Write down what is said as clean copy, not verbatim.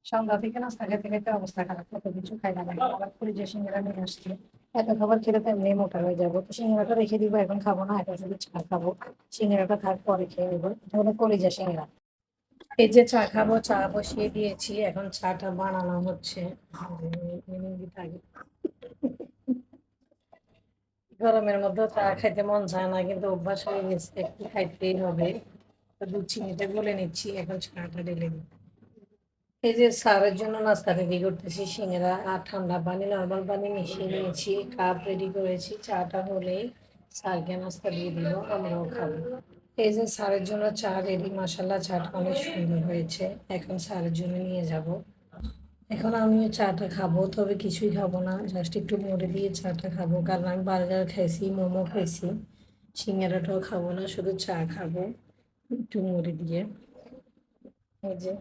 সন্ধ্যা থেকে নাস্তা খেতে খেতে অবস্থা খারাপ, কত কিছু খাই না, আবার ফ্রিজে সিঙ্গারা নিয়ে আসছে। এত খাবার খেলে তো এমনি মোটা হয়ে যাবো, তো সিঙ্গারাটা রেখে দিব, এখন খাবো না, এখন শুধু চা খাবো। সিঙ্গারাটা থাক, পরে খেয়ে নেবো। এটা হলো কলিজা সিঙ্গারা। এই যে চা খাবো, চা বসিয়ে দিয়েছি, এখন চাটা বানানো হচ্ছে। মিনিট আগে। গরমের মধ্যে চা খাইতে মন চায় না, কিন্তু অভ্যাস হয়ে গেছে, একটু খাইতেই হবে। তো দুধ চিনিটা গলে নিচ্ছি, এখন চাটা ঢেলে দিই। এই যে স্যারের জন্য নাস্তা রেডি করতেছি, সিঙ্গারা আর ঠান্ডা পানি, নর্মাল পানি মিশিয়ে নিয়েছি, কাপ রেডি করেছি। চাটা হলেই স্যারকে নাস্তা দিয়ে দিব, আমরাও খাবো। এই যে স্যারের জন্য চা রেডি, মাসাল্লাহ চাটা অনেক সুন্দর হয়েছে। এখন স্যারের জন্য নিয়ে যাব। এখন আমিও চাটা খাবো, তবে কিছুই খাবো না, জাস্ট একটু মুড়ি দিয়ে চাটা খাবো, কারণ আমি বার্গার খাইছি, মোমো খাইছি। সিঙ্গারাটাও খাবো না, শুধু চা খাবো একটু মুড়ি দিয়ে। এই যে